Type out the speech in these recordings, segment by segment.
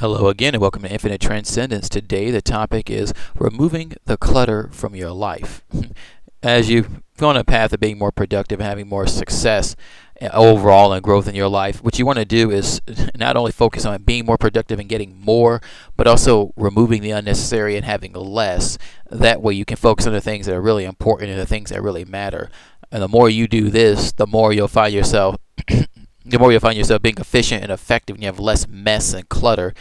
Hello again and welcome to Infinite Transcendence. Today the topic is removing the clutter from your life. As you go on a path of being more productive and having more success overall and growth in your life, what you want to do is not only focus on being more productive and getting more, but also removing the unnecessary and having less. That way you can focus on the things that are really important and the things that really matter. And the more you do this, the more you'll find yourself being efficient and effective, and you have less mess and clutter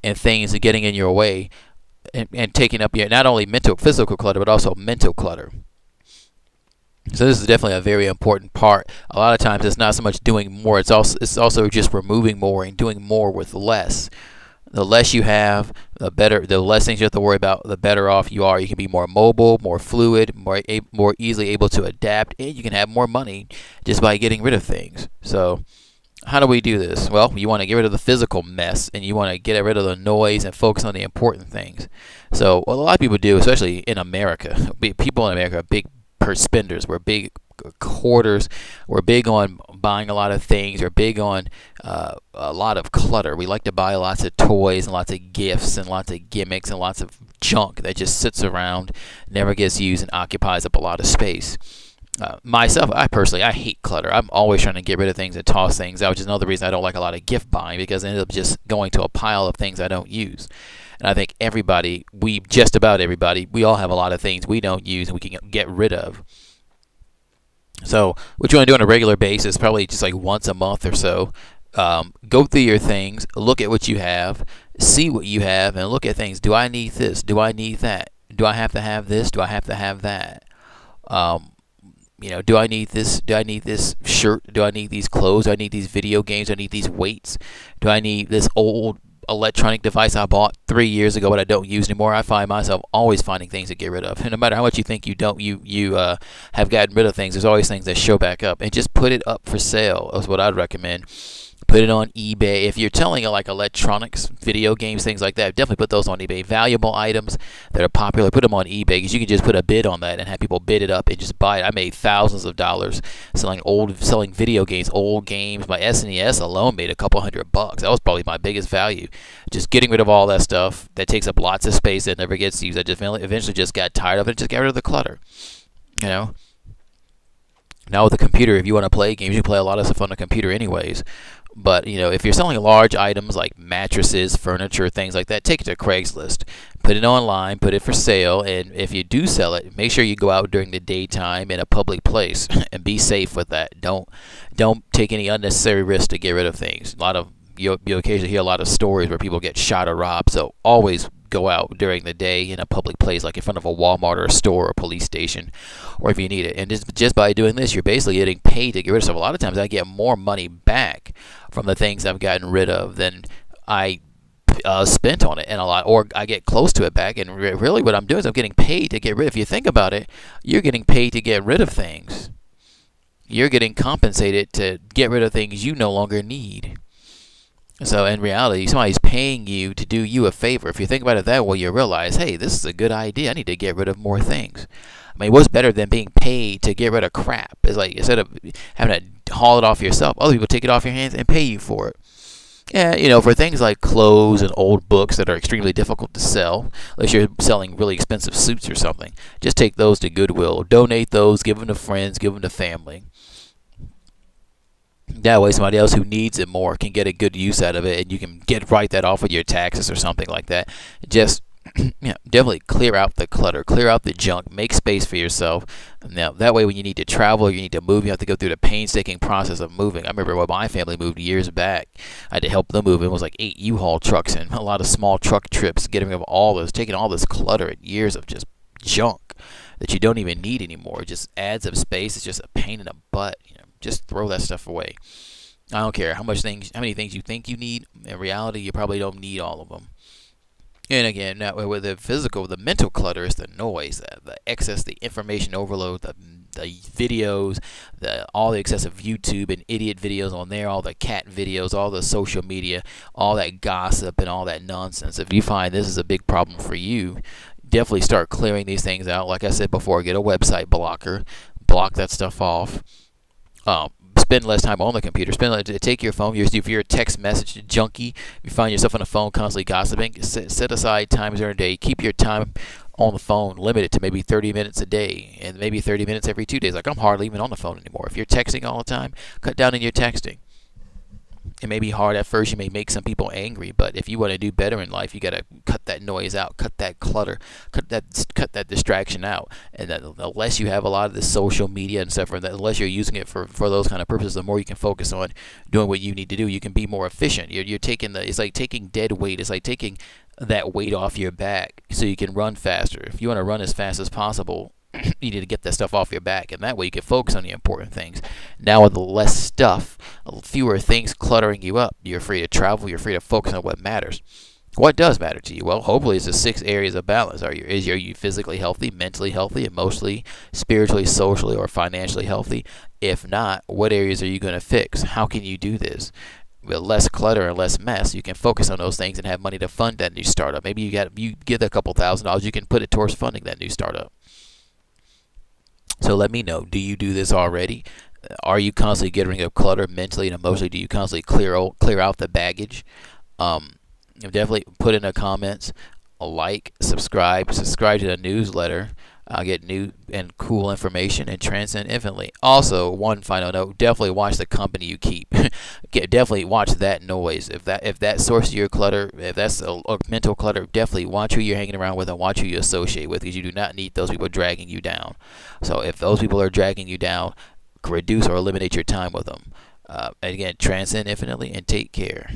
and things getting in your way and taking up your not only physical clutter, but also mental clutter. So this is definitely a very important part. A lot of times it's not so much doing more, it's also just removing more and doing more with less. The less you have, the better. The less things you have to worry about, the better off you are. You can be more mobile, more fluid, more easily able to adapt, and you can have more money just by getting rid of things. So how do we do this? Well, you want to get rid of the physical mess, and you want to get rid of the noise and focus on the important things. So what a lot of people do, especially in America, people in America are big purse spenders. We're big hoarders. We're big on buying a lot of things. We're big on a lot of clutter. We like to buy lots of toys and lots of gifts and lots of gimmicks and lots of junk that just sits around, never gets used, and occupies up a lot of space. Myself, I hate clutter. I'm always trying to get rid of things and toss things out, which is another reason I don't like a lot of gift buying, because I end up just going to a pile of things I don't use. And I think just about everybody, we all have a lot of things we don't use and we can get rid of. So what you want to do on a regular basis, probably just like once a month or so, go through your things, look at what you have, see what you have, and look at things. Do I need this? Do I need that? Do I have to have this? Do I have to have that? Do I need this? Do I need this shirt? Do I need these clothes? Do I need these video games? Do I need these weights? Do I need this old electronic device I bought 3 years ago but I don't use anymore? I find myself always finding things to get rid of. And no matter how much you think you have gotten rid of things, there's always things that show back up. And just put it up for sale is what I'd recommend. Put it on eBay. If you're selling like electronics, video games, things like that, definitely put those on eBay. Valuable items that are popular, put them on eBay, because you can just put a bid on that and have people bid it up and just buy it. I made thousands of dollars selling video games, old games. My SNES alone made a couple $100. That was probably my biggest value. Just getting rid of all that stuff that takes up lots of space that never gets used. I just eventually just got tired of it. Just got rid of the clutter. Now with the computer, if you want to play games, you can play a lot of stuff on the computer anyways. But, if you're selling large items like mattresses, furniture, things like that, take it to Craigslist. Put it online, put it for sale, and if you do sell it, make sure you go out during the daytime in a public place and be safe with that. Don't take any unnecessary risks to get rid of things. You occasionally hear a lot of stories where people get shot or robbed, so always go out during the day in a public place, like in front of a Walmart or a store or a police station, or if you need it. And just by doing this, you're basically getting paid to get rid of stuff. A lot of times I get more money back from the things I've gotten rid of than I spent on it, and a lot, or I get close to it back. And really what I'm doing is I'm getting paid to get rid of. If you think about it, you're getting paid to get rid of things. You're getting compensated to get rid of things you no longer need. So in reality, somebody's paying you to do you a favor. If you think about it that way, you realize, hey, this is a good idea. I need to get rid of more things. I mean, what's better than being paid to get rid of crap? It's like, instead of having to haul it off yourself, other people take it off your hands and pay you for it. Yeah, for things like clothes and old books that are extremely difficult to sell, unless you're selling really expensive suits or something, just take those to Goodwill. Donate those, give them to friends, give them to family. That way somebody else who needs it more can get a good use out of it, and you can write that off with your taxes or something like that. Just definitely clear out the clutter, clear out the junk, make space for yourself. Now that way when you need to travel or you need to move, you have to go through the painstaking process of moving. I remember when my family moved years back, I had to help them move. It was like 8 U-Haul trucks and a lot of small truck trips, getting rid of taking all this clutter and years of just junk that you don't even need anymore. It just adds up space. It's just a pain in the butt. Just throw that stuff away. I don't care how many things you think you need. In reality, you probably don't need all of them. And again, now with the mental clutter is the noise, the excess, the information overload, the videos, all the excessive YouTube and idiot videos on there, all the cat videos, all the social media, all that gossip and all that nonsense. If you find this is a big problem for you, definitely start clearing these things out. Like I said before, get a website blocker, block that stuff off. spend less time on the computer. Take your phone. If you're a text message junkie, you find yourself on the phone constantly gossiping, set aside times during the day. Keep your time on the phone limited to maybe 30 minutes a day, and maybe 30 minutes every 2 days. Like, I'm hardly even on the phone anymore. If you're texting all the time, cut down on your texting. It may be hard at first. You may make some people angry, but if you want to do better in life, you got to cut that noise out, cut that clutter, cut that distraction out. And that unless you have a lot of this social media and stuff, or that unless you're using it for those kind of purposes, the more you can focus on doing what you need to do, you can be more efficient. You're taking it's like taking dead weight. It's like taking that weight off your back so you can run faster. If you want to run as fast as possible, you need to get that stuff off your back, and that way you can focus on the important things. Now with less stuff, fewer things cluttering you up, you're free to travel, you're free to focus on what matters. What does matter to you? Well, hopefully it's the 6 areas of balance. Are you physically healthy, mentally healthy, emotionally, spiritually, socially, or financially healthy? If not, what areas are you going to fix? How can you do this? With less clutter and less mess, you can focus on those things and have money to fund that new startup. Maybe you get a couple $1,000, you can put it towards funding that new startup. So let me know, do you do this already? Are you constantly getting rid of clutter mentally and emotionally? Do you constantly clear out the baggage? Definitely put in the comments, subscribe to the newsletter. I'll get new and cool information and transcend infinitely. Also, one final note, definitely watch the company you keep. Definitely watch that noise. If that source of your clutter, if that's a mental clutter, definitely watch who you're hanging around with and watch who you associate with, because you do not need those people dragging you down. So if those people are dragging you down, reduce or eliminate your time with them. And again, transcend infinitely and take care.